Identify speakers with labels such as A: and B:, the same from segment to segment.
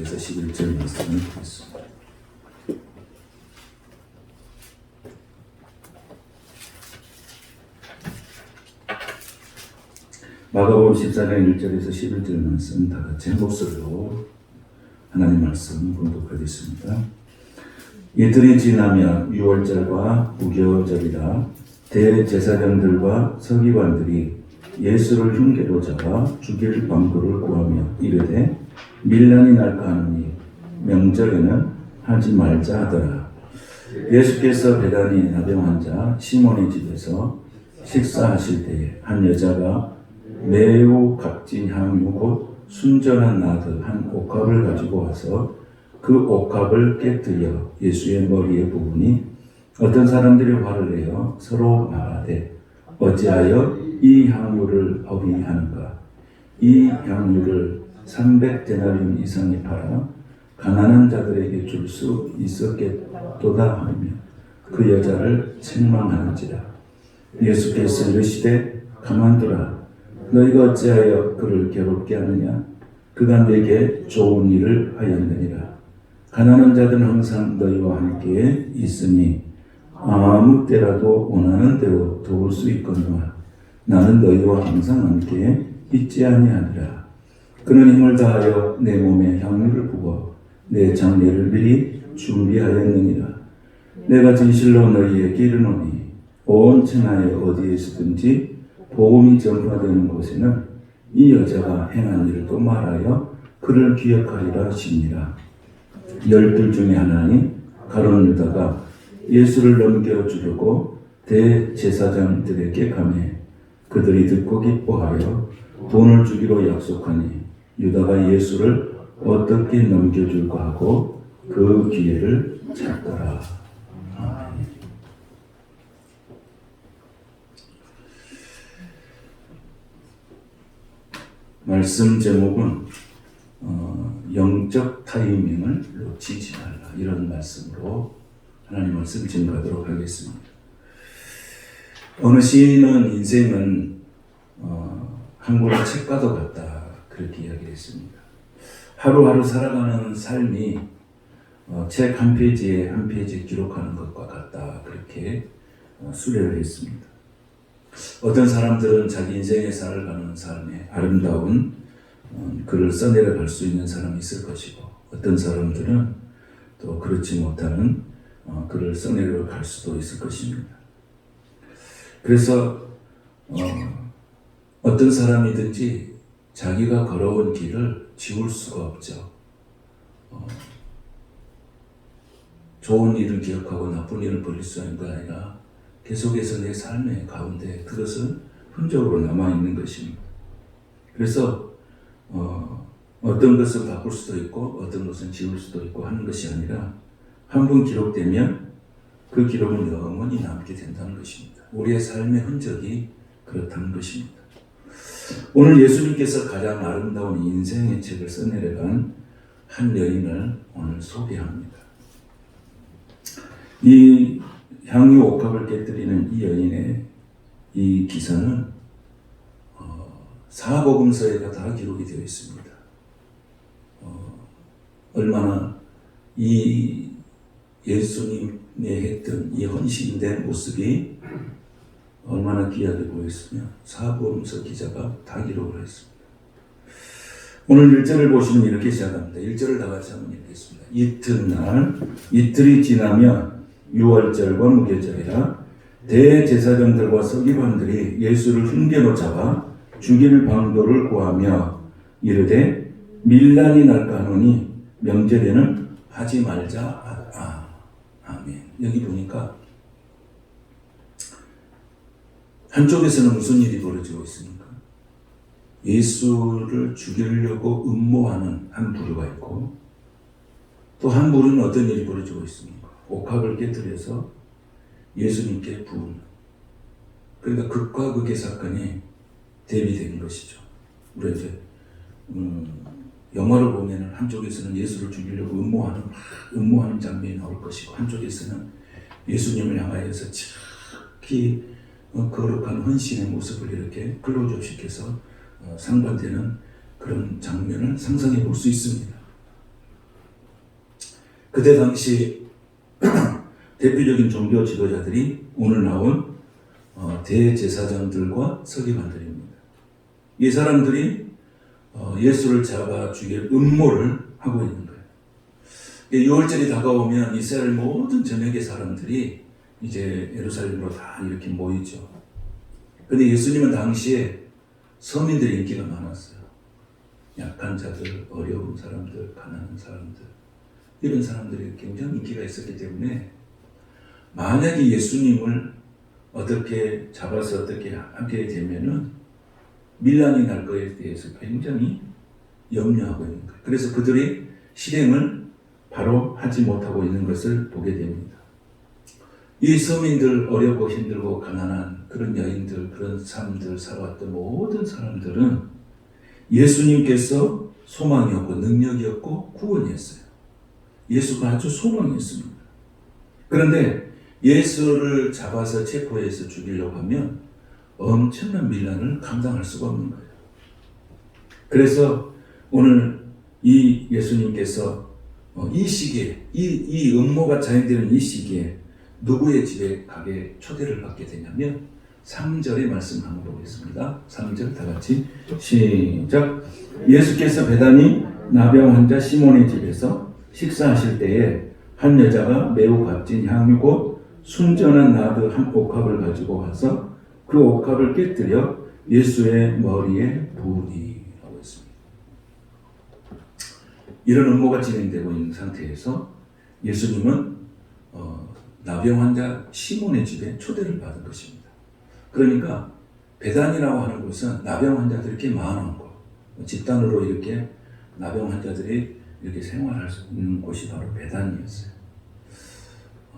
A: 1절에서 11절 말씀을 보겠습니다. 마가복음 14장 1절에서 11절 말씀 다 같이 한 목소리로 하나님 말씀 봉독하겠습니다. 이틀이 지나면 유월절과 무교절이라 대제사장들과 서기관들이 예수를 흉계로 잡아 죽일 방도를 구하며 이르되 밀란이 날까 하느니 명절에는 하지 말자 하더라. 예수께서 베다니 나병 환자 시몬의 집에서 식사하실 때에 한 여자가 매우 값진 향유 곧 순전한 나드 한 옥합을 가지고 와서 그 옥합을 깨뜨려 예수의 머리에 부으니 어떤 사람들이 화를 내어 서로 말하되 어찌하여 이 향유를 허비하는가. 이 향유를 300데나리온 이상에 팔아 가난한 자들에게 줄 수 있었겠도다 하며 그 여자를 책망하는지라. 예수께서 이르시되 가만두라. 너희가 어찌하여 그를 괴롭게 하느냐. 그가 내게 좋은 일을 하였느니라. 가난한 자들은 항상 너희와 함께 있으니 아무 때라도 원하는 대로 도울 수 있거니와 나는 너희와 항상 함께 있지 아니하리라. 그는 힘을 다하여 내 몸에 향유를 부어 내 장례를 미리 준비하였느니라. 내가 진실로 너희에게 이르노니 온 천하에 어디에 있든지 복음이 전파되는 곳에는 이 여자가 행한 일을 또 말하여 그를 기억하리라 하시니라. 12 중에 하나니 가룟 유다가 예수를 넘겨주려고 대제사장들에게 가매 그들이 듣고 기뻐하여 돈을 주기로 약속하니 유다가 예수를 어떻게 넘겨줄까 하고 그 기회를 찾더라. 아멘. 말씀 제목은 영적 타이밍을 놓치지 말라, 이런 말씀으로 하나님 말씀 증거하도록 하겠습니다. 어느 시인은 인생은 한 권의 책과도 같다, 그렇게 이야기했습니다. 하루하루 살아가는 삶이 책 한 페이지에 한 페이지에 기록하는 것과 같다, 그렇게 수례를 했습니다. 어떤 사람들은 자기 인생에 살아가는 삶에 아름다운 글을 써내려갈 수 있는 사람이 있을 것이고, 어떤 사람들은 또 그렇지 못하는 글을 써내려갈 수도 있을 것입니다. 그래서 어떤 사람이든지 자기가 걸어온 길을 지울 수가 없죠. 좋은 일을 기억하고 나쁜 일을 버릴 수 있는 게 아니라 계속해서 내 삶의 가운데 그것은 흔적으로 남아있는 것입니다. 그래서 어떤 것은 바꿀 수도 있고 어떤 것은 지울 수도 있고 하는 것이 아니라 한 번 기록되면 그 기록은 영원히 남게 된다는 것입니다. 우리의 삶의 흔적이 그렇다는 것입니다. 오늘 예수님께서 가장 아름다운 인생의 책을 써내려간 한 여인을 오늘 소개합니다. 이 향유 옥합을 깨뜨리는 이 여인의 이 기사는 사복음서에 다 기록이 되어 있습니다. 얼마나 이 예수님의 했던 이 헌신된 모습이 얼마나 귀하게 보였으며 사복음서 기자가 다 기록을 했습니다. 오늘 1절을 보시면 이렇게 시작합니다. 1절을 다 같이 한번 읽겠습니다. 이튿날 이틀이 지나면 유월절과 무교절이라 대제사장들과 서기관들이 예수를 흉계로 잡아 죽일 방도를 구하며 이르되 밀란이 날까 하노니 명절에는 하지 말자. 아멘. 여기 보니까 한쪽에서는 무슨 일이 벌어지고 있습니까? 예수를 죽이려고 음모하는 한 부류가 있고, 또 한 부류는 어떤 일이 벌어지고 있습니까? 옥합을 깨뜨려서 예수님께 부은, 그러니까 극과 극의 사건이 대비된 것이죠. 우리가 이제 영화를 보면은 한쪽에서는 예수를 죽이려고 음모하는 장면이 나올 것이고, 한쪽에서는 예수님을 향하여서 지극히 거룩한 헌신의 모습을 이렇게 클로즈업시켜서 상반되는 그런 장면을 상상해 볼 수 있습니다. 그때 당시 대표적인 종교 지도자들이 오늘 나온 대제사장들과 서기관들입니다. 이 사람들이 예수를 잡아 죽일 음모를 하고 있는 거예요. 6월절이 다가오면 이스라엘 모든 전역의 사람들이 이제 예루살렘으로 다 이렇게 모이죠. 근데 예수님은 당시에 서민들의 인기가 많았어요. 약한 자들, 어려운 사람들, 가난한 사람들, 이런 사람들이 굉장히 인기가 있었기 때문에 만약에 예수님을 어떻게 잡아서 어떻게 하게 되면은 밀란이 날 거에 대해서 굉장히 염려하고 있는 거예요. 그래서 그들이 실행을 바로 하지 못하고 있는 것을 보게 됩니다. 이 서민들, 어렵고 힘들고 가난한 그런 여인들, 그런 삶들 살아왔던 모든 사람들은 예수님께서 소망이었고 능력이었고 구원이었어요. 예수가 아주 소망이었습니다. 그런데 예수를 잡아서 체포해서 죽이려고 하면 엄청난 밀란을 감당할 수가 없는 거예요. 그래서 오늘 이 예수님께서 이 시기에, 이 음모가 자행되는 이 시기에 누구의 집에 가게 초대를 받게 되냐면 3절의 말씀 한번 보겠습니다. 3절 다 같이 시작. 예수께서 베다니 나병 환자 시몬의 집에서 식사하실 때에 한 여자가 매우 값진 향유 곧 순전한 나드 한 옥합을 가지고 와서 그 옥합을 깨뜨려 예수의 머리에 부으니 하고 있습니다. 이런 음모가 진행되고 있는 상태에서 예수님은 나병 환자 시몬의 집에 초대를 받은 것입니다. 그러니까 베단이라고 하는 곳은 나병 환자들이 꽤 많은 곳, 집단으로 이렇게 나병 환자들이 이렇게 생활할 수 있는 곳이 바로 베단이었어요.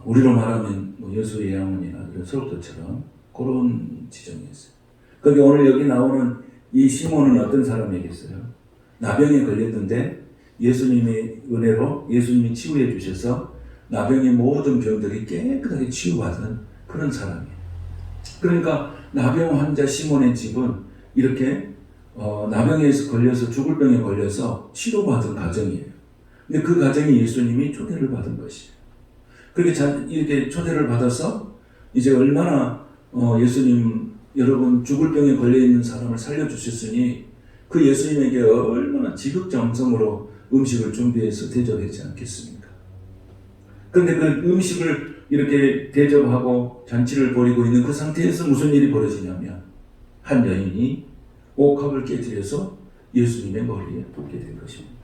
A: 우리로 말하면 여수의 양원이나 이런 서울도처럼 그런 지점이었어요. 거기 오늘 여기 나오는 이 시몬은 어떤 사람이겠어요? 나병에 걸렸는데 예수님의 은혜로 예수님이 치유해 주셔서 나병의 모든 병들이 깨끗하게 치유받은 그런 사람이에요. 그러니까 나병 환자 시몬의 집은 이렇게 나병에 걸려서 죽을 병에 걸려서 치료받은 가정이에요. 근데 그 가정이 예수님이 초대를 받은 것이에요. 그렇게 이렇게 초대를 받아서 이제 얼마나 예수님 여러분 죽을 병에 걸려 있는 사람을 살려주셨으니 그 예수님에게 얼마나 지극정성으로 음식을 준비해서 대접하지 않겠습니까? 그런데 그 음식을 이렇게 대접하고 잔치를 벌이고 있는 그 상태에서 무슨 일이 벌어지냐면 한 여인이 옥합을 깨뜨려서 예수님의 머리에 붓게 된 것입니다.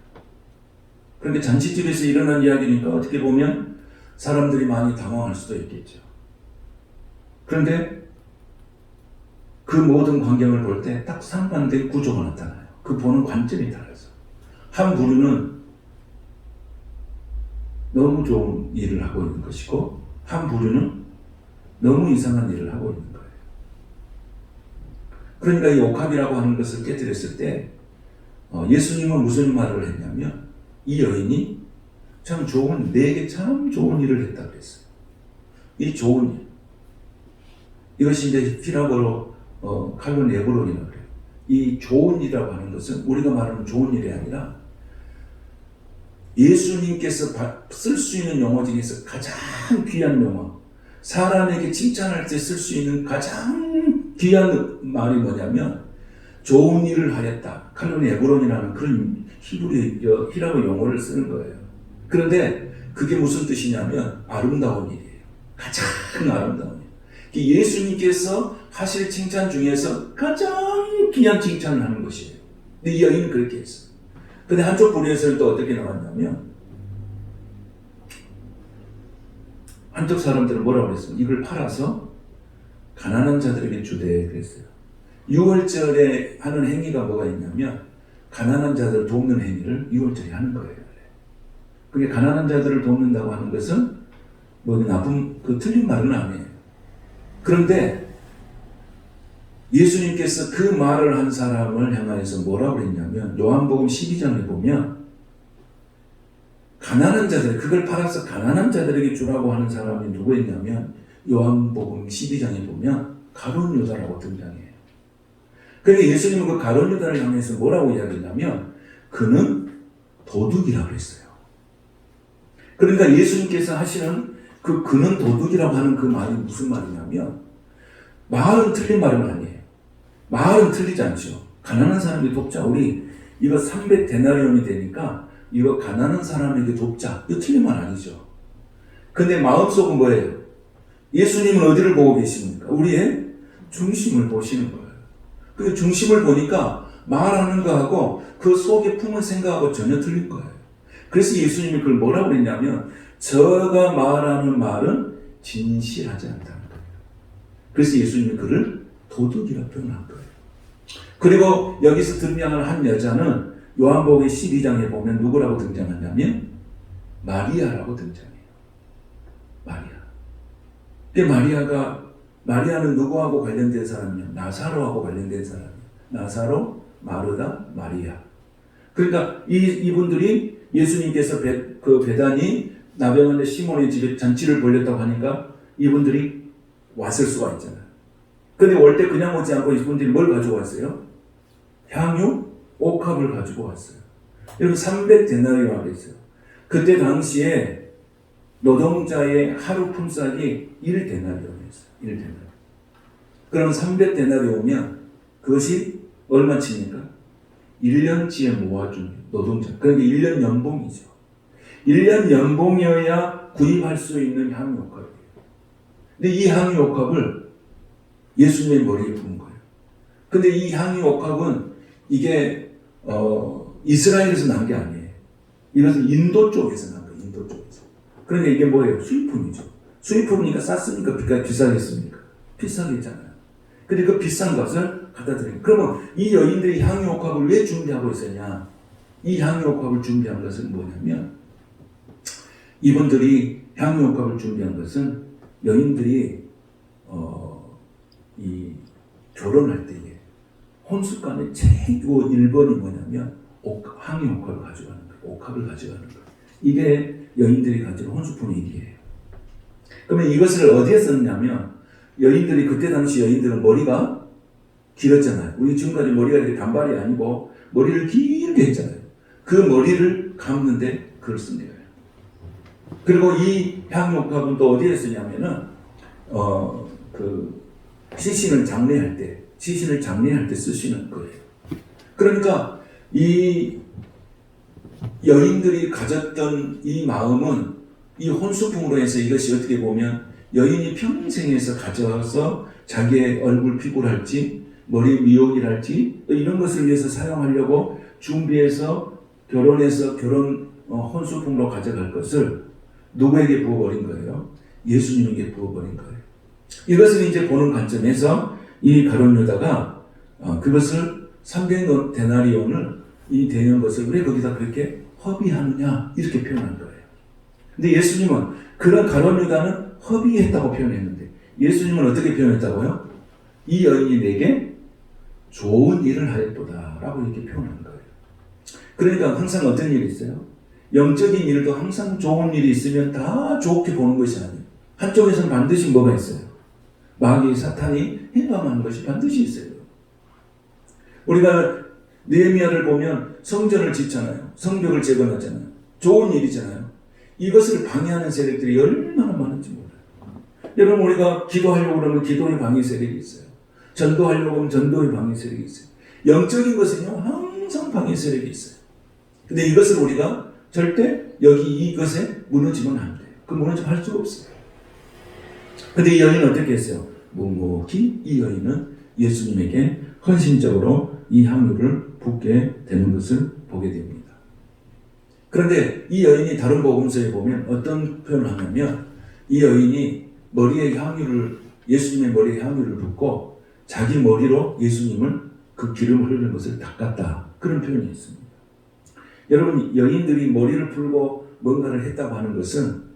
A: 그런데 잔치집에서 일어난 이야기니까 어떻게 보면 사람들이 많이 당황할 수도 있겠죠. 그런데 그 모든 광경을 볼 때 딱 상반된 구조가 나타나요. 그 보는 관점이 달라서 한 부류는 너무 좋은 일을 하고 있는 것이고 한 부류는 너무 이상한 일을 하고 있는 거예요. 그러니까 이 옥합이라고 하는 것을 깨뜨렸을 때 예수님은 무슨 말을 했냐면 이 여인이 참 좋은, 내게 참 좋은 일을 했다고 했어요. 이 좋은 일. 이것이 이제 히라보로 칼론 에브론이라고 그래요. 이 좋은 일이라고 하는 것은 우리가 말하는 좋은 일이 아니라 예수님께서 쓸 수 있는 용어 중에서 가장 귀한 용어, 사람에게 칭찬할 때 쓸 수 있는 가장 귀한 말이 뭐냐면 좋은 일을 하였다. 칼론 에브론이라는 그런 히라보 용어를 쓰는 거예요. 그런데 그게 무슨 뜻이냐면 아름다운 일이에요. 가장 아름다운 일. 예수님께서 하실 칭찬 중에서 가장 귀한 칭찬을 하는 것이에요. 근데 이 여인은 그렇게 했어요. 근데 한쪽 부류에서는 또 어떻게 나왔냐면 한쪽 사람들은 뭐라고 그랬어요? 이걸 팔아서 가난한 자들에게 주되 그랬어요. 6월절에 하는 행위가 뭐가 있냐면 가난한 자들을 돕는 행위를 6월절에 하는 거예요. 그게 가난한 자들을 돕는다고 하는 것은 뭐 나쁜 틀린 말은 아니에요. 그런데 예수님께서 그 말을 한 사람을 향하여서 뭐라고 했냐면 요한복음 12장에 보면 가난한 자들, 그걸 팔아서 가난한 자들에게 주라고 하는 사람이 누구였냐면 요한복음 12장에 보면 가룟 유다라고 등장해요. 그런데 예수님은 그 가룟 유다를 향해서 뭐라고 이야기했냐면 그는 도둑이라고 했어요. 그러니까 예수님께서 하시는 그 그는 도둑이라고 하는 그 말이 무슨 말이냐면 말은 틀린 말은 아니에요. 말은 틀리지 않죠. 가난한 사람이 돕자. 우리 이거 300데나리온이 되니까 이거 가난한 사람에게 돕자. 이거 틀린 말 아니죠. 근데 마음속은 뭐예요? 예수님은 어디를 보고 계십니까? 우리의 중심을 보시는 거예요. 그 중심을 보니까 말하는 거하고 그 속에 품은 생각하고 전혀 틀린 거예요. 그래서 예수님이 그걸 뭐라고 그랬냐면 저가 말하는 말은 진실하지 않다는 거예요. 그래서 예수님이 그를 도둑이라고 표현한 거예요. 그리고 여기서 등장하는 한 여자는 요한복음 12장에 보면 누구라고 등장하냐면 마리아라고 등장해요. 마리아. 마리아는 누구하고 관련된 사람이냐? 나사로하고 관련된 사람이에요. 나사로, 마르다, 마리아. 그러니까 이분들이 예수님께서 베다니 나병원의 시몬의 집에 잔치를 벌였다고 하니까 이분들이 왔을 수가 있잖아요. 근데 올 때 그냥 오지 않고 이분들이 뭘 가지고 왔어요? 향유, 옥합을 가지고 왔어요. 여러분 300데나리온이 있어요. 그때 당시에 노동자의 하루 품삯이 1데나리온이었어요. 1데나리온. 그럼 300데나리온이면 그것이 얼마치입니까? 1년치에 모아준 노동자. 그러니까 1년 연봉이죠. 1년 연봉이어야 구입할 수 있는 향유옥합이에요. 근데 이 향유옥합을 예수님의 머리에 부은 거예요. 근데 이 향유옥합은 이게 이스라엘에서 난 게 아니에요. 이것은 인도 쪽에서 난 거예요. 인도 쪽에서. 그러니까 이게 뭐예요? 수입품이죠. 수입품이니까 쌌으니까 비싸겠습니까? 비싸겠잖아요. 근데 그 비싼 것을 갖다 드려요. 그러면 이 여인들이 향유옥합을 왜 준비하고 있었냐? 이 향유옥합을 준비한 것은 뭐냐면 이분들이 향유옥합을 준비한 것은 여인들이 이 결혼할 때에 혼수간의 최고 1번이 뭐냐면 향유옥합을 가져가는 거예요. 옥합을 가져가는 거예요. 이게 여인들이 가지는 혼수품의 일이에요. 그러면 이것을 어디에 썼냐면 여인들이 그때 당시 여인들은 머리가 길었잖아요. 우리 지금까지 머리가 이렇게 단발이 아니고 머리를 길게 했잖아요. 그 머리를 감는데 그걸 쓴 거예요. 그리고 이 향유옥합은 또 어디에 쓰냐면은 시신을 장례할 때 쓰시는 거예요. 그러니까 이 여인들이 가졌던 이 마음은 이 혼수품으로 해서 이것이 어떻게 보면 여인이 평생에서 가져와서 자기의 얼굴 피부랄지 머리 미용이랄지 이런 것을 위해서 사용하려고 준비해서 결혼해서 혼수품으로 가져갈 것을 누구에게 부어버린 거예요? 예수님에게 부어버린 거예요. 이것을 이제 보는 관점에서 이 가룟 유다가 그것을 300데나리온을 이 되는 것을 왜 거기다 그렇게 허비하느냐 이렇게 표현한 거예요. 근데 예수님은 그런 가룟 유다는 허비했다고 표현했는데 예수님은 어떻게 표현했다고요? 이 여인이 내게 좋은 일을 하였도다 라고 이렇게 표현한 거예요. 그러니까 항상 어떤 일이 있어요? 영적인 일도 항상 좋은 일이 있으면 다 좋게 보는 것이 아니에요. 한쪽에서는 반드시 뭐가 있어요? 마귀 사탄이 해방하는 것이 반드시 있어요. 우리가 느헤미야를 보면 성전을 짓잖아요. 성벽을 재건하잖아요. 좋은 일이잖아요. 이것을 방해하는 세력들이 얼마나 많은지 몰라요. 여러분 우리가 기도하려고 그러면 기도의 방해 세력이 있어요. 전도하려고 하면 전도의 방해 세력이 있어요. 영적인 것은요 항상 방해 세력이 있어요. 근데 이것을 우리가 절대 이것에 무너지면 안 돼요. 그 무너지면 할 수가 없어요. 근데 이 여인은 어떻게 했어요? 묵묵히 이 여인은 예수님에게 헌신적으로 이 향유를 붓게 되는 것을 보게 됩니다. 그런데 이 여인이 다른 복음서에 보면 어떤 표현을 하냐면 이 여인이 예수님의 머리에 향유를 붓고 자기 머리로 예수님을 그 기름을 흐르는 것을 닦았다. 그런 표현이 있습니다. 여러분 여인들이 머리를 풀고 뭔가를 했다고 하는 것은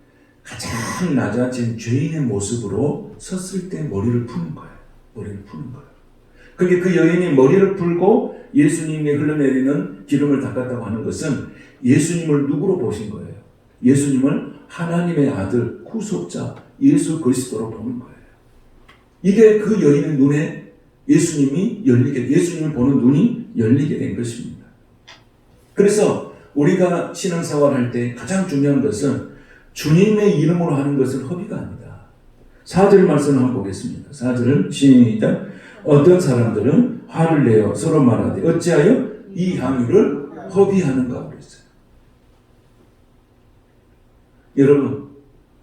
A: 가장 낮아진 죄인의 모습으로 섰을 때 머리를 푸는 거예요. 그러니까 그 여인이 머리를 풀고 예수님이 흘러내리는 기름을 닦았다고 하는 것은 예수님을 누구로 보신 거예요? 예수님을 하나님의 아들, 구속자, 예수 그리스도로 보는 거예요. 이게 그 여인의 눈에 예수님을 보는 눈이 열리게 된 것입니다. 그래서 우리가 신앙생활 할 때 가장 중요한 것은 주님의 이름으로 하는 것은 허비가 아니다. 4절 말씀을 한번 보겠습니다. 4절은 시작. 어떤 사람들은 화를 내어 서로 말하되 어찌하여 이 향유를 허비하는가 그랬어요. 여러분,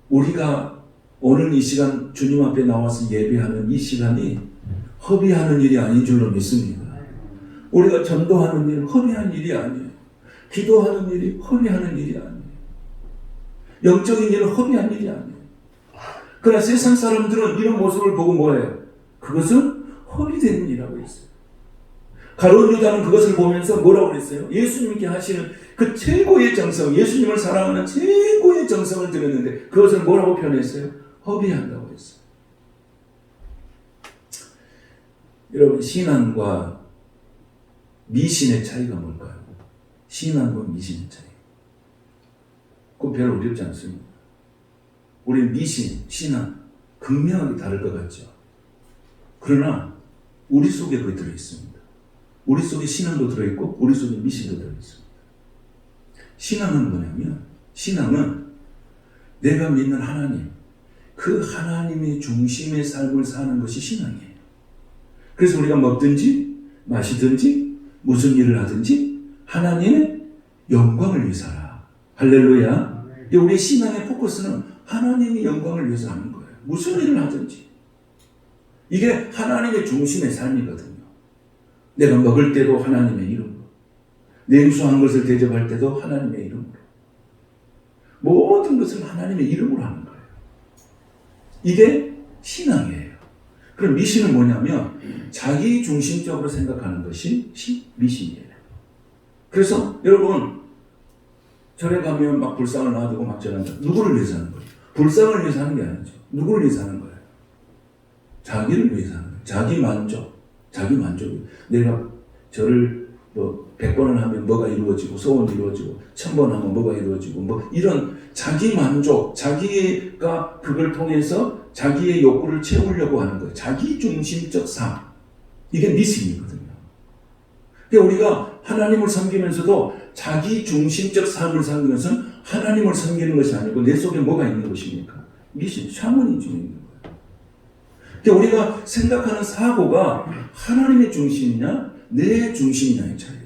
A: 우리가 오늘 이 시간 주님 앞에 나와서 예배하는 이 시간이 허비하는 일이 아닌 줄로 믿습니다. 우리가 전도하는 일은 허비한 일이 아니에요. 기도하는 일이 허비하는 일이 아니에요. 영적인 일은 허비한 일이 아니에요. 그러나 세상 사람들은 이런 모습을 보고 뭐예요? 그것은 허비되는 일이라고 했어요. 가룟 유다는 그것을 보면서 뭐라고 그랬어요? 예수님께 하시는 그 최고의 정성, 예수님을 사랑하는 최고의 정성을 드렸는데 그것을 뭐라고 표현했어요? 허비한다고 했어요. 여러분, 신앙과 미신의 차이가 뭘까요? 신앙과 미신의 차이. 그건 별로 어렵지 않습니다. 우리는 미신, 신앙, 극명하게 다를 것 같죠. 그러나 우리 속에 그게 들어있습니다. 우리 속에 신앙도 들어있고 우리 속에 미신도 들어있습니다. 신앙은 뭐냐면, 신앙은 내가 믿는 하나님, 그 하나님의 중심의 삶을 사는 것이 신앙이에요. 그래서 우리가 먹든지 마시든지 무슨 일을 하든지 하나님의 영광을 위해 살아. 할렐루야. 우리의 신앙의 포커스는 하나님의 영광을 위해서 하는 거예요. 무슨 일을 하든지. 이게 하나님의 중심의 삶이거든요. 내가 먹을 때도 하나님의 이름으로, 냉수한 것을 대접할 때도 하나님의 이름으로, 모든 것을 하나님의 이름으로 하는 거예요. 이게 신앙이에요. 그럼 미신은 뭐냐면 자기 중심적으로 생각하는 것이 미신이에요. 그래서 여러분, 절에 가면 막 불상을 놔두고 막 전한다. 누구를 위해서 하는 거예요? 불상을 위해서 하는 게 아니죠. 누구를 위해서 하는 거예요? 자기를 위해서 하는 거예요. 자기 만족. 자기 만족이. 내가 절을 100번을 하면 뭐가 이루어지고, 소원이 이루어지고, 1000번 하면 뭐가 이루어지고, 뭐 이런 자기 만족, 자기가 그걸 통해서 자기의 욕구를 채우려고 하는 거예요. 자기 중심적 삶. 이게 미신이거든요. 그러니까 우리가 하나님을 섬기면서도 자기 중심적 삶을 사는 것은 하나님을 섬기는 것이 아니고 내 속에 뭐가 있는 것입니까? 미신, 샤머니즘이 있는 거예요. 그러니까 우리가 생각하는 사고가 하나님의 중심이냐 내 중심이냐의 차이예요.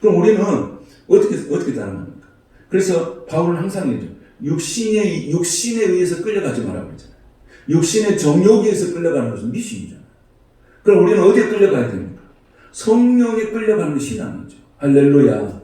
A: 그럼 우리는 어떻게 따라갑니까? 그래서 바울은 항상 얘기죠. 육신에 의해서 끌려가지 말라고 했잖아요. 육신의 정욕에 의해서 끌려가는 것은 미신이잖아요. 그럼 우리는 어디에 끌려가야 됩니까? 성령에 끌려가는 게 신앙이죠. 할렐루야.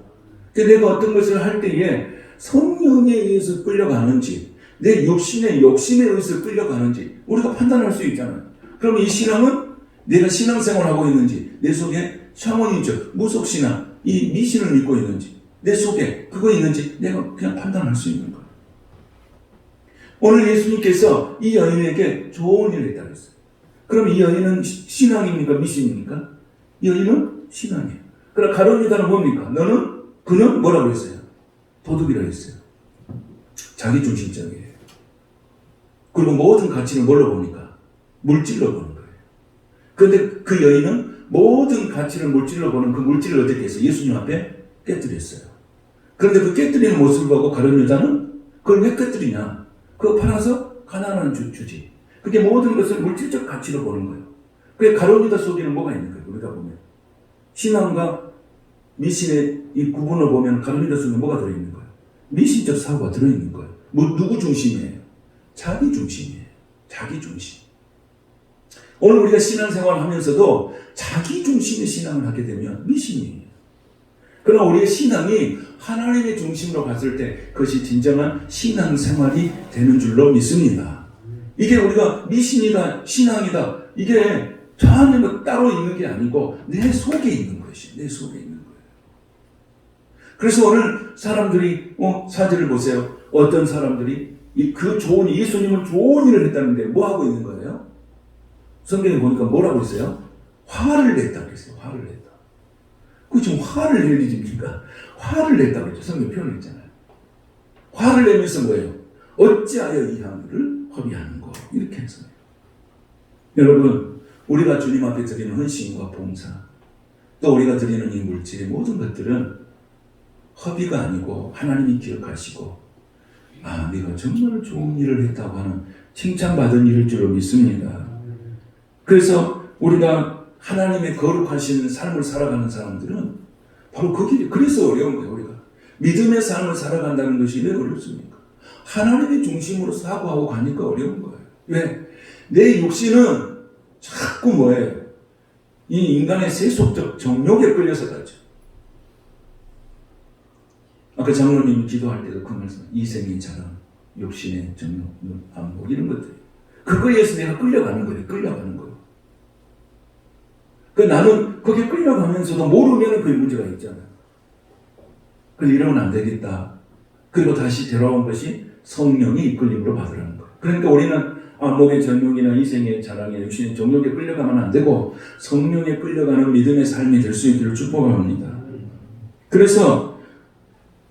A: 내가 어떤 것을 할 때에 성령에 의해서 끌려가는지, 내 육신의 욕심에 의해서 끌려가는지 우리가 판단할 수 있잖아요. 그럼 이 신앙은 내가 신앙생활을 하고 있는지, 내 속에 샤머니즘, 무속신앙, 이 미신을 믿고 있는지, 내 속에 그거 있는지 내가 그냥 판단할 수 있는 거예요. 오늘 예수님께서 이 여인에게 좋은 일을 했다고 했어요. 그럼 이 여인은 신앙입니까? 미신입니까? 이 여인은 신앙이에요. 그럼 가룟 유다는 뭡니까? 그는 뭐라고 했어요? 도둑이라고 했어요. 자기중심적이에요. 그리고 모든 가치를 뭘로 보니까? 물질로 보는 거예요. 그런데 그 여인은 모든 가치를 물질로 보는 그 물질을 어떻게 했어요? 예수님 앞에 깨뜨렸어요. 그런데 그 깨뜨리는 모습을 보고 가룟 유다는 그걸 왜 깨뜨리냐? 그거 팔아서 가난한 주지. 그게 모든 것을 물질적 가치로 보는 거예요. 그게 가룟 유다 속에는 뭐가 있는 거예요? 우리가 보면 신앙과 미신의 이 구분을 보면 가룟 유다 속에 뭐가 들어있는 거예요? 미신적 사고가 들어있는 거예요. 누구 중심이에요? 자기 중심이에요. 자기 중심. 오늘 우리가 신앙생활을 하면서도 자기 중심의 신앙을 하게 되면 미신이에요. 그러나 우리의 신앙이 하나님의 중심으로 갔을 때 그것이 진정한 신앙생활이 되는 줄로 믿습니다. 이게 우리가 미신이다, 신앙이다, 이게 저 안에 따로 있는 게 아니고 내 속에 있는 것이, 내 속에 있는 거예요. 그래서 오늘 사람들이 사제를 보세요. 어떤 사람들이 그 좋은 예수님은 좋은 일을 했다는데 뭐 하고 있는 거예요? 성경에 보니까 뭐라고 했어요? 화를 냈다고 했어요. 화를 냈다. 그 지금 화를 낼 일입니까? 화를 냈다고 했죠. 성경 표현했잖아요. 화를 내면서 뭐예요? 어찌하여 이 향유를 허비하는고 이렇게 해서 여러분, 우리가 주님 앞에 드리는 헌신과 봉사, 또 우리가 드리는 이 물질의 모든 것들은 허비가 아니고 하나님이 기억하시고 아, 내가 정말 좋은 일을 했다고 하는 칭찬받은 일일 줄로 믿습니다. 그래서 우리가 하나님의 거룩하신 삶을 살아가는 사람들은 바로 그 길이, 그래서 어려운 거예요. 우리가 믿음의 삶을 살아간다는 것이 왜 어렵습니까? 하나님의 중심으로 사고하고 가니까 어려운 거예요. 왜? 내 육신은 자꾸 뭐예요? 이 인간의 세속적 정욕에 끌려서 가죠. 아까 장로님이 기도할 때도 그 말씀, 이생의 자랑, 욕심의 정욕, 안목 이런 것들, 그거에서 내가 끌려가는 거예요. 끌려가는 거예요. 그 나는 거기에 끌려가면서도 모르면 그게 문제가 있잖아요. 그래서 이러면 안 되겠다. 그리고 다시 되돌아온 것이 성령이 이끌림으로 받으라는 거예요. 그러니까 우리는 안목의 정욕이나 이생의 자랑에 육신의 정욕에 끌려가면 안 되고 성령에 끌려가는 믿음의 삶이 될 수 있기를 축복합니다. 그래서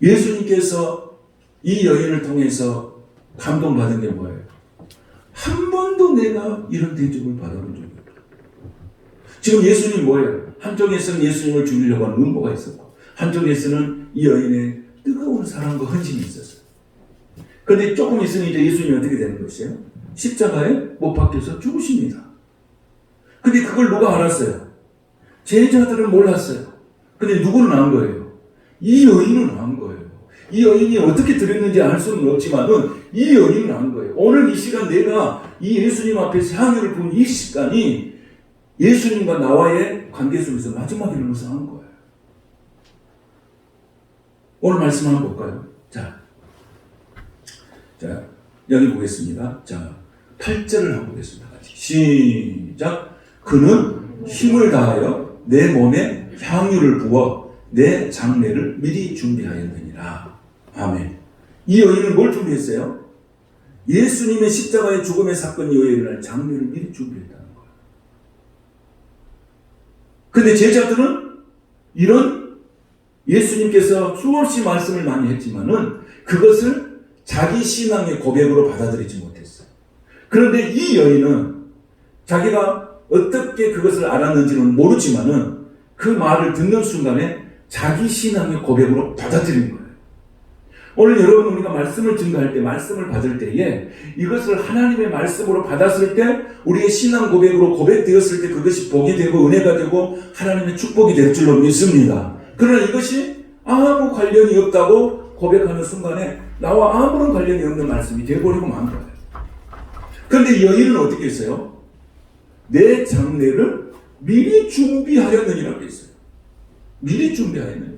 A: 예수님께서 이 여인을 통해서 감동받은 게 뭐예요? 한 번도 내가 이런 대접을 받아본 적이 없다. 지금 예수님 뭐예요? 한쪽에서는 예수님을 죽이려고 하는 음모가 있었고 한쪽에서는 이 여인의 뜨거운 사랑과 헌신이 있었어요. 그런데 조금 있으면 이제 예수님이 어떻게 되는 것이에요? 십자가에 못 박혀서 죽으십니다. 근데 그걸 누가 알았어요? 제자들은 몰랐어요. 근데 누구는 안 거예요? 이 여인은 안 거예요. 이 여인이 어떻게 들었는지 알 수는 없지만은 이 여인은 안 거예요. 오늘 이 시간 내가 이 예수님 앞에서 향유를 부은 이 시간이 예수님과 나와의 관계 속에서 마지막 일로서 한 거예요. 오늘 말씀 한번 볼까요? 자, 여기 보겠습니다. 자, 8절을 한번 보겠습니다. 같이. 시작. 그는 힘을 다하여 내 몸에 향유를 부어 내 장례를 미리 준비하였느니라. 아멘. 이 여인은 뭘 준비했어요? 예수님의 십자가의 죽음의 사건 이후에 일어날 장례를 미리 준비했다는 거예요. 근데 제자들은 이런 예수님께서 수없이 말씀을 많이 했지만은 그것을 자기 신앙의 고백으로 받아들이지 못했어요. 그런데 이 여인은 자기가 어떻게 그것을 알았는지는 모르지만은 그 말을 듣는 순간에 자기 신앙의 고백으로 받아들인 거예요. 오늘 여러분 우리가 말씀을 증거할 때, 말씀을 받을 때에 이것을 하나님의 말씀으로 받았을 때 우리의 신앙 고백으로 고백되었을 때 그것이 복이 되고 은혜가 되고 하나님의 축복이 될 줄로 믿습니다. 그러나 이것이 아무 관련이 없다고 고백하는 순간에 나와 아무런 관련이 없는 말씀이 되어버리고 만 거예요. 그런데 여인은 어떻게 했어요? 내 장례를 미리 준비하였느니라고 했어요. 미리 준비하였느니라.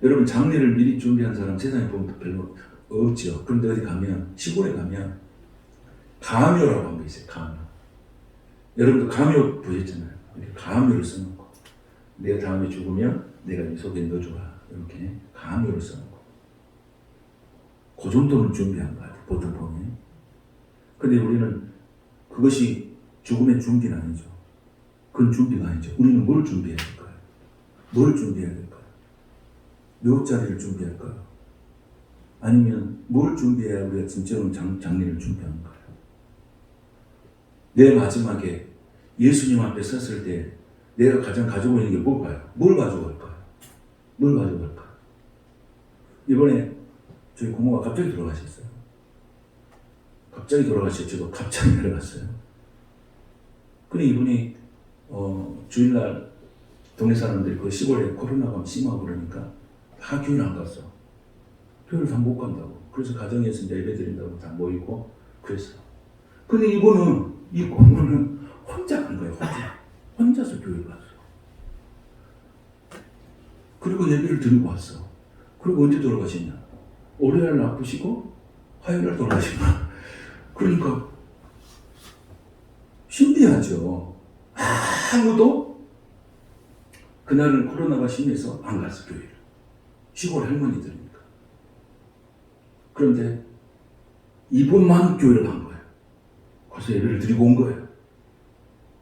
A: 여러분 장례를 미리 준비한 사람 세상에 보면 별로 없죠. 그런데 어디 가면 시골에 가면 가묘라고 한 거 있어요. 가묘. 여러분도 가묘 보셨잖아요. 이렇게 가묘를 써놓고 내가 다음에 죽으면 내가 네 속에 넣어주라. 이렇게 가묘를 써놓고 그 정도는 준비한 거 같아요. 보통 보면. 근데 우리는 그것이 죽음의 준비는 아니죠. 그건 준비가 아니죠. 우리는 뭘 준비해야 될까요? 뭘 준비해야 될까요? 몇 자리를 준비할까요? 아니면 뭘 준비해야 우리가 진짜로 장례를 준비하는가요? 내 마지막에 예수님 앞에 섰을 때 내가 가장 가지고 있는 게 뭘까요? 뭘 가지고 갈까요? 뭘 가지고 갈까요? 이번에 저희 고모가 갑자기 돌아가셨어요. 갑자기 돌아가셨죠. 갑자기 내려갔어요. 근데 이분이 주일날 동네 사람들이 그 시골에 코로나가 심하고 그러니까 다 교회를 안 갔어. 교회를 다 못 간다고. 그래서 가정에서 이제 예배 드린다고 다 모이고 그랬어요. 근데 이분은, 이 고모는 혼자 간 거예요. 혼자서 교회를 갔어. 그리고 예배를 드리고 왔어. 그리고 언제 돌아가시냐? 월요일 아프시고 화요일 돌아가시구나. 그러니까 신비하죠. 아무도 그날은 코로나가 심해서 안 갔어, 교회를. 시골 할머니들이니까. 그런데 이분만 교회를 간 거예요. 그래서 예배를 드리고 온 거예요.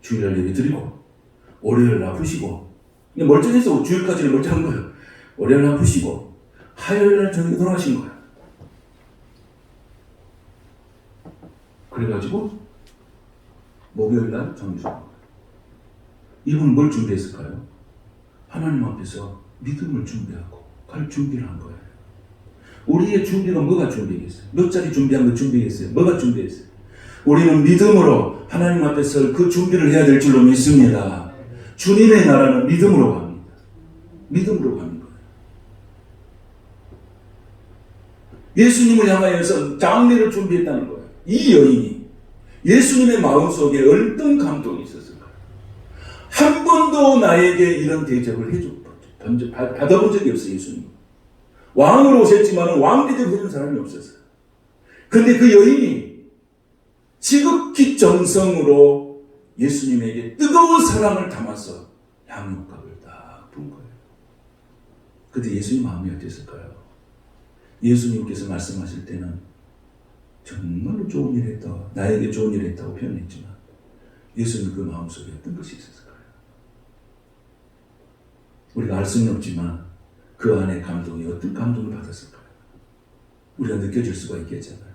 A: 주일날 예배 드리고 월요일 아프시고 멀쩡해서 주일까지는 멀쩡한 거예요. 월요일 아프시고 화요일날 저녁에 돌아가신 거예요. 그래가지고 목요일날 장례 준 거예요. 이분은 뭘 준비했을까요? 하나님 앞에서 믿음을 준비하고 갈 준비를 한 거예요. 우리의 준비가 뭐가 준비겠어요? 몇 자리 준비한 거 준비했어요? 뭐가 준비했어요? 우리는 믿음으로 하나님 앞에 설 그 준비를 해야 될 줄로 믿습니다. 주님의 나라는 믿음으로 갑니다. 믿음으로 가는 거예요. 예수님을 향하여서 장례를 준비했다는 거예요. 이 여인이 예수님의 마음속에 얼떤 감동이 있었을까요? 한 번도 나에게 이런 대접을 받아본 적이 없어요. 예수님 왕으로 오셨지만 왕 대접 해준 사람이 없었어요. 그런데 그 여인이 지극히 정성으로 예수님에게 뜨거운 사랑을 담아서 향유값을 딱 본 거예요. 그때 예수님 마음이 어땠을까요? 예수님께서 말씀하실 때는 정말로 좋은 일 했다, 나에게 좋은 일 했다고 표현했지만 예수님 그 마음속에 어떤 것이 있었을까요? 우리가 알 수는 없지만 그 안에 감동이 어떤 감동을 받았을까요? 우리가 느껴질 수가 있겠잖아요.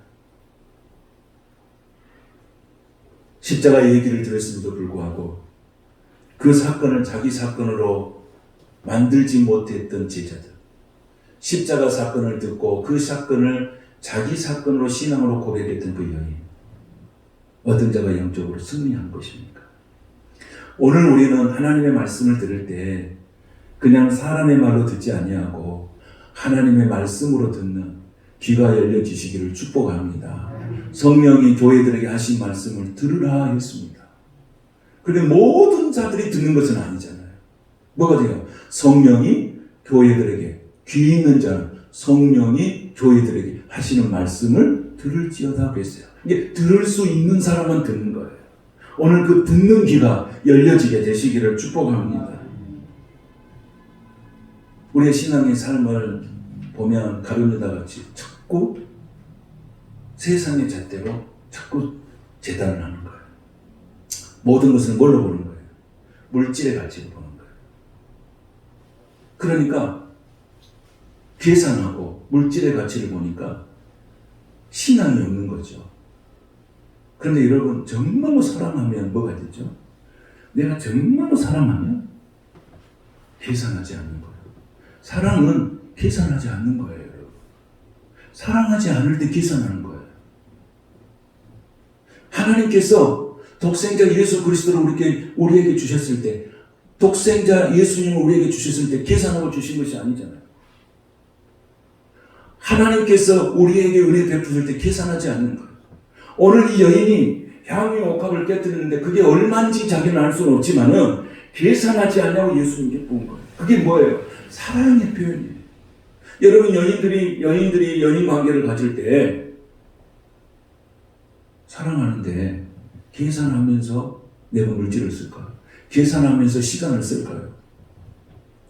A: 십자가 얘기를 들었음에도 불구하고 그 사건을 자기 사건으로 만들지 못했던 제자들, 십자가 사건을 듣고 그 사건을 자기 사건으로 신앙으로 고백했던 그 여인, 어떤 자가 영적으로 승리한 것입니까? 오늘 우리는 하나님의 말씀을 들을 때 그냥 사람의 말로 듣지 아니하고 하나님의 말씀으로 듣는 귀가 열려지시기를 축복합니다. 성령이 교회들에게 하신 말씀을 들으라 했습니다. 그런데 모든 자들이 듣는 것은 아니잖아요. 뭐가 돼요? 성령이 교회들에게, 귀 있는 자는 성령이 교회들에게 하시는 말씀을 들을지어다 그랬어요. 이게 들을 수 있는 사람만 듣는 거예요. 오늘 그 듣는 귀가 열려지게 되시기를 축복합니다. 우리의 신앙의 삶을 보면 가룟유다 같이 자꾸 세상의 잣대로 자꾸 재단을 하는 거예요. 모든 것은 뭘로 보는 거예요? 물질의 가치로 보는 거예요. 그러니까 계산하고 물질의 가치를 보니까 신앙이 없는 거죠. 그런데 여러분, 정말로 사랑하면 뭐가 되죠? 내가 정말로 사랑하면 계산하지 않는 거예요. 사랑은 계산하지 않는 거예요, 여러분. 사랑하지 않을 때 계산하는 거예요. 하나님께서 독생자 예수 그리스도를 우리에게 주셨을 때, 독생자 예수님을 우리에게 주셨을 때 계산하고 주신 것이 아니잖아요. 하나님께서 우리에게 은혜 베푸실 때 계산하지 않는 거예요. 오늘 이 여인이 향유 옥합을 깨뜨리는데 그게 얼마인지 자기는 알 수는 없지만은 계산하지 않냐고 예수님께 본 거예요. 그게 뭐예요? 사랑의 표현이에요. 여러분, 여인들이 연인 관계를 가질 때 사랑하는데 계산하면서 내가 물질을 쓸까요? 계산하면서 시간을 쓸까요?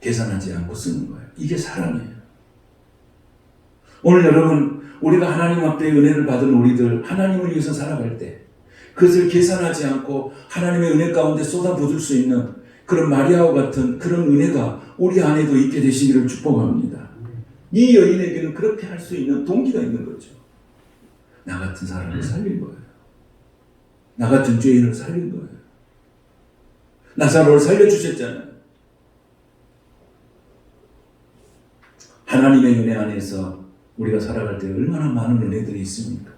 A: 계산하지 않고 쓰는 거예요. 이게 사랑이에요. 오늘 여러분, 우리가 하나님 앞에 은혜를 받은 우리들, 하나님을 위해서 살아갈 때 그것을 계산하지 않고 하나님의 은혜 가운데 쏟아부을 수 있는 그런 마리아와 같은 그런 은혜가 우리 안에도 있게 되시기를 축복합니다. 이 여인에게는 그렇게 할 수 있는 동기가 있는 거죠. 나 같은 사람을 살린 거예요. 나 같은 죄인을 살린 거예요. 나사로를 살려주셨잖아요. 하나님의 은혜 안에서 우리가 살아갈 때 얼마나 많은 은혜들이 있습니까?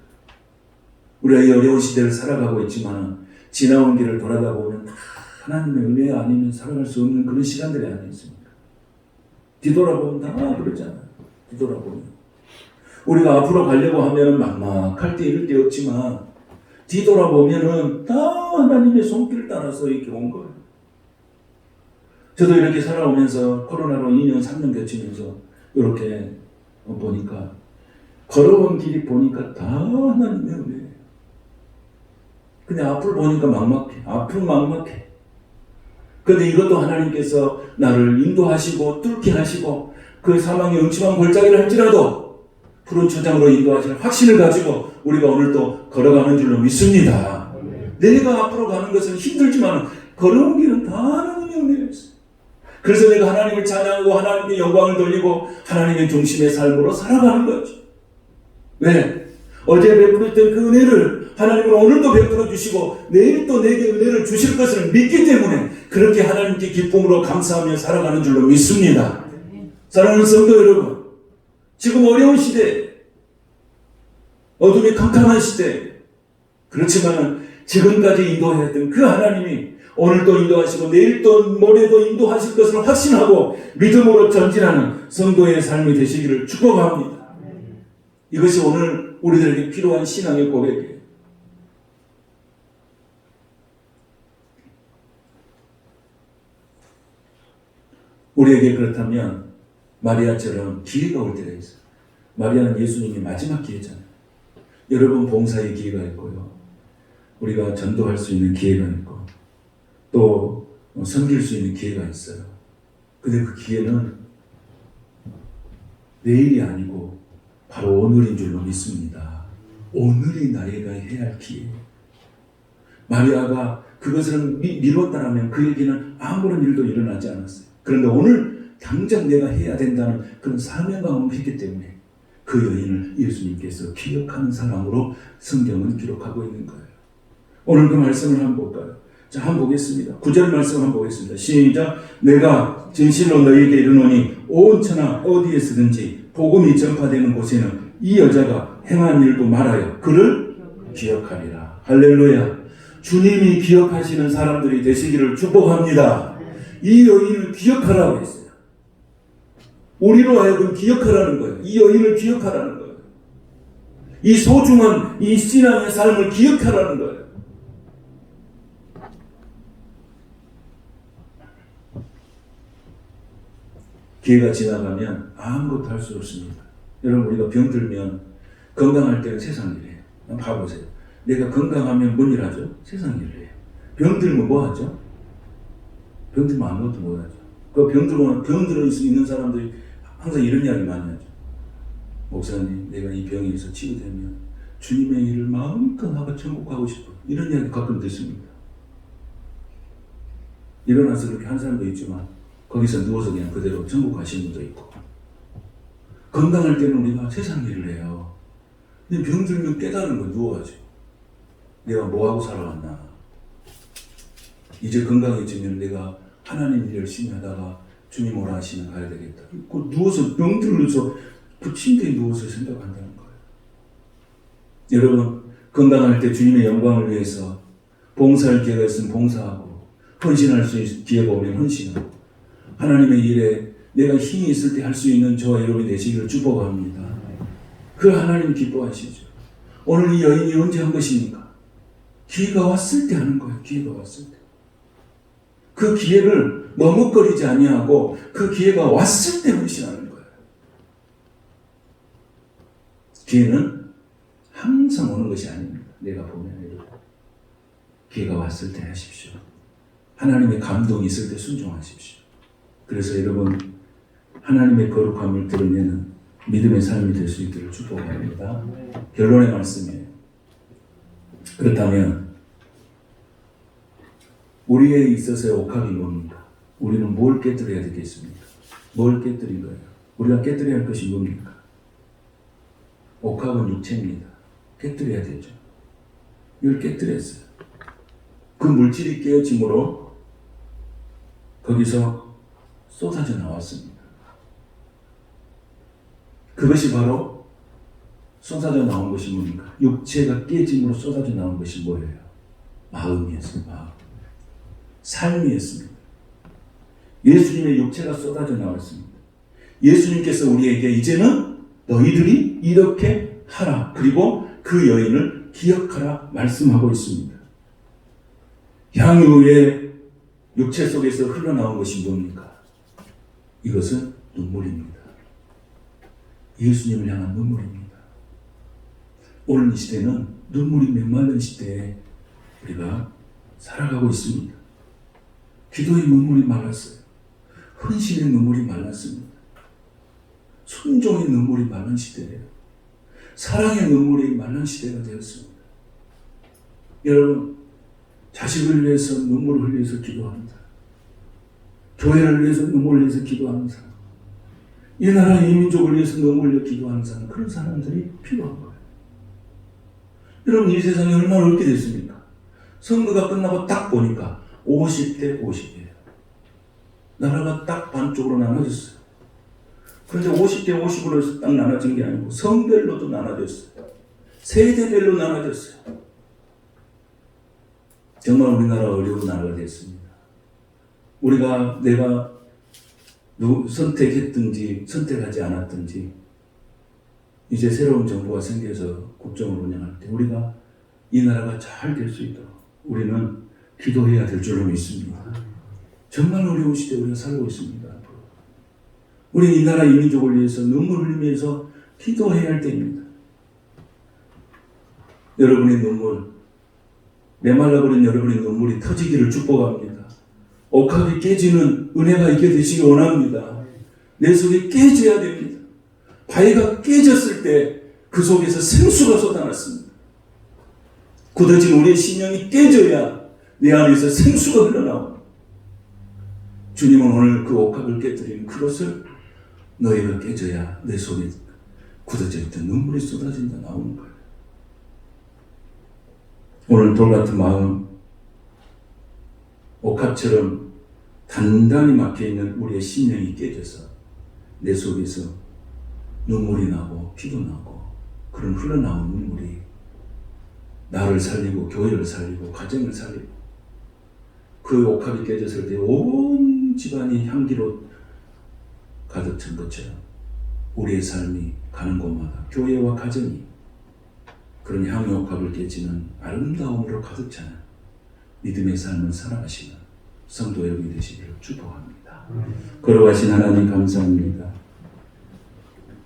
A: 우리가 이 어려운 시대를 살아가고 있지만 지나온 길을 돌아다 보면 하나님의 은혜 아니면 살아갈 수 없는 그런 시간들이 아니었습니까? 뒤돌아보면 다 그러잖아요. 뒤돌아보면 우리가 앞으로 가려고 하면 막막할 때 이럴 때 없지만 뒤돌아보면은 다 하나님의 손길을 따라서 이렇게 온 거예요. 저도 이렇게 살아오면서 코로나로 2년 3년 겹치면서 이렇게 보니까 걸어온 길이 보니까 다 하나님의 은혜예요. 근데 앞을 보니까 막막해. 앞은 막막해. 그런데 이것도 하나님께서 나를 인도하시고 뚫게 하시고 그 사망의 음침한 골짜기를 할지라도 푸른 초장으로 인도하시는 확신을 가지고 우리가 오늘 또 걸어가는 줄로 믿습니다. 내가 앞으로 가는 것은 힘들지만 걸어온 길은 다 하나님의 은혜였어요. 그래서 내가 하나님을 찬양하고 하나님께 영광을 돌리고 하나님의 중심의 삶으로 살아가는 거죠. 왜? 어제 베풀었던 그 은혜를 하나님은 오늘도 베풀어 주시고 내일 또 내게 은혜를 주실 것을 믿기 때문에 그렇게 하나님께 기쁨으로 감사하며 살아가는 줄로 믿습니다. 사랑하는 성도 여러분, 지금 어려운 시대, 어둠이 캄캄한 시대, 그렇지만 지금까지 인도했던 그 하나님이 오늘도 인도하시고 내일도 모레도 인도하실 것을 확신하고 믿음으로 전진하는 성도의 삶이 되시기를 축복합니다. 이것이 오늘 우리들에게 필요한 신앙의 고백이에요. 우리에게 그렇다면 마리아처럼 기회가 올 때가 있어요. 마리아는 예수님이 마지막 기회잖아요. 여러분 봉사의 기회가 있고요. 우리가 전도할 수 있는 기회가 있고 또 섬길 수 있는 기회가 있어요. 근데 그 기회는 내일이 아니고 바로 오늘인 줄로 믿습니다. 오늘이 나에가 해야 할 기회예요. 마리아가 그것을 미뤘다면 그에게는 아무런 일도 일어나지 않았어요. 그런데 오늘 당장 내가 해야 된다는 그런 사명감을 했기 때문에 그 여인을 예수님께서 기억하는 사람으로 성경은 기록하고 있는 거예요. 오늘 그 말씀을 한번 볼까요? 자, 한번 보겠습니다. 9절 말씀 한번 보겠습니다. 시작. 내가 진실로 너희에게 이르노니 온 천하 어디에서든지 복음이 전파되는 곳에는 이 여자가 행한 일도 말하여 그를 기억하리라. 할렐루야. 주님이 기억하시는 사람들이 되시기를 축복합니다. 이 여인을 기억하라고 했어요. 우리로 하여금 기억하라는 거예요. 이 여인을 기억하라는 거예요. 이 소중한 이 신앙의 삶을 기억하라는 거예요. 기회가 지나가면 아무것도 할 수 없습니다. 여러분 우리가 병들면 건강할 때는 세상 일이에요. 한번 봐보세요. 내가 건강하면 뭔 일 하죠? 세상 일을 해요. 병들면 뭐 하죠? 병들면 아무것도 못 하죠. 그 병들어 있는 사람들이 항상 이런 이야기 많이 하죠. 목사님, 내가 이 병에서 치유되면 주님의 일을 마음껏 하고 천국 가고 싶어. 이런 이야기 가끔 듣습니다. 일어나서 그렇게 한 사람도 있지만 거기서 누워서 그냥 그대로 천국 가시는 분도 있고. 건강할 때는 우리가 세상 일을 해요. 근데 병들면 깨달은 거 누워가지고 내가 뭐하고 살아왔나. 이제 건강해지면 내가 하나님 일 열심히 하다가 주님 오라 하시면 가야 되겠다. 그 누워서 병들어서 그 침대에 누워서 생각한다는 거예요. 여러분 건강할 때 주님의 영광을 위해서 봉사할 기회가 있으면 봉사하고 헌신할 수 있는 기회가 오면 헌신하고 하나님의 일에 내가 힘이 있을 때 할 수 있는 저와 여러분이 되시기를 축복합니다. 그 하나님 기뻐하시죠. 오늘 이 여인이 언제 한 것입니까? 기회가 왔을 때 하는 거예요. 기회가 왔을 때. 그 기회를 머뭇거리지 아니하고 그 기회가 왔을 때 헌신하는 거예요. 기회는 항상 오는 것이 아닙니다. 내가 보면 이렇게. 기회가 왔을 때 하십시오. 하나님의 감동이 있을 때 순종하십시오. 그래서 여러분 하나님의 거룩함을 드러내는 믿음의 삶이 될 수 있기를 축복합니다. 결론의 말씀이에요. 그렇다면 우리에 있어서의 옥합이 뭡니까? 우리는 뭘 깨뜨려야 되겠습니까? 뭘 깨뜨린 거예요? 우리가 깨뜨려야 할 것이 뭡니까? 옥합은 육체입니다. 깨뜨려야 되죠. 이걸 깨뜨렸어요. 그 물질이 깨어짐으로 거기서 쏟아져 나왔습니다. 그것이 바로 쏟아져 나온 것이 뭡니까? 육체가 깨짐으로 쏟아져 나온 것이 뭐예요? 마음이었습니다. 마음. 삶이었습니다. 예수님의 육체가 쏟아져 나왔습니다. 예수님께서 우리에게 이제는 너희들이 이렇게 하라. 그리고 그 여인을 기억하라 말씀하고 있습니다. 향유의 육체 속에서 흘러나온 것이 뭡니까? 이것은 눈물입니다. 예수님을 향한 눈물입니다. 오늘 이 시대는 눈물이 메말른 시대에 우리가 살아가고 있습니다. 기도의 눈물이 말랐어요. 헌신의 눈물이 말랐습니다. 순종의 눈물이 마른 시대예요. 사랑의 눈물이 마른 시대가 되었습니다. 여러분, 자식을 위해서 눈물을 흘려서 기도하는 사람, 교회를 위해서 눈물을 흘려서 기도하는 사람, 이 나라 이 민족을 위해서 눈물을 흘려 기도하는 사람, 그런 사람들이 필요한 거예요. 여러분, 이 세상이 얼마나 어렵게 됐습니까? 선거가 끝나고 딱 보니까 50대 50이에요. 나라가 딱 반쪽으로 나눠졌어요. 그런데 50대 50으로 딱 나눠진 게 아니고 성별로도 나눠졌어요. 세대별로 나눠졌어요. 정말 우리나라 어려운 나라가 됐습니다. 내가 선택했든지 선택하지 않았든지 이제 새로운 정부가 생겨서 국정을 운영할 때 우리가 이 나라가 잘 될 수 있도록 우리는 기도해야 될 줄로 믿습니다. 정말 어려운 시대에 우리가 살고 있습니다. 우리 이 나라 이민족을 위해서 눈물 흘리면서 기도해야 할 때입니다. 여러분의 눈물, 메말라버린 여러분의 눈물이 터지기를 축복합니다. 옥합이 깨지는 은혜가 있게 되시기 원합니다. 내 속이 깨져야 됩니다. 바위가 깨졌을 때 그 속에서 생수가 쏟아났습니다. 굳어진 우리의 신령이 깨져야 내 안에서 생수가 흘러나옵니다. 주님은 오늘 그 옥합을 깨뜨리는 그것을 너희가 깨져야 내 속에 굳어져 있던 눈물이 쏟아진다 나오는 거예요. 오늘 돌같은 마음, 옥합처럼 단단히 막혀있는 우리의 심령이 깨져서 내 속에서 눈물이 나고 피도 나고 그런 흘러나온 눈물이 나를 살리고 교회를 살리고 가정을 살리고 그 옥합이 깨졌을 때 온 집안이 향기로 가득 찬 것처럼 우리의 삶이 가는 곳마다 교회와 가정이 그런 향의 옥합을 깨지는 아름다움으로 가득 차는 믿음의 삶을 살아가시는 성도 여러분이 되시기를 축복합니다. 걸어가신 하나님 감사합니다.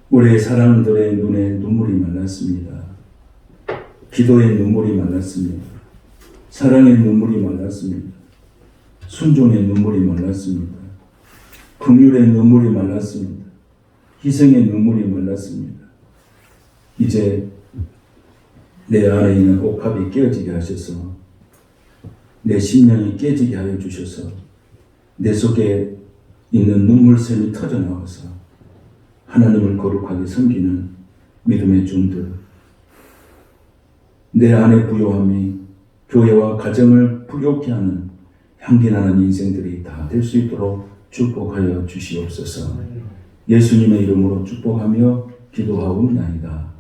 A: 우리의 사람들의 눈에 눈물이 말랐습니다. 기도의 눈물이 말랐습니다. 사랑의 눈물이 말랐습니다. 순종의 눈물이 말랐습니다. 긍휼의 눈물이 말랐습니다. 희생의 눈물이 말랐습니다. 이제 내 안에 있는 옥합이 깨어지게 하셔서 내 심령이 깨지게 하여 주셔서 내 속에 있는 눈물샘이 터져나와서 하나님을 거룩하게 섬기는 믿음의 종들, 내 안의 부요함이 교회와 가정을 부욕케 하는 향기나는 인생들이 다 될 수 있도록 축복하여 주시옵소서. 예수님의 이름으로 축복하며 기도하옵나이다.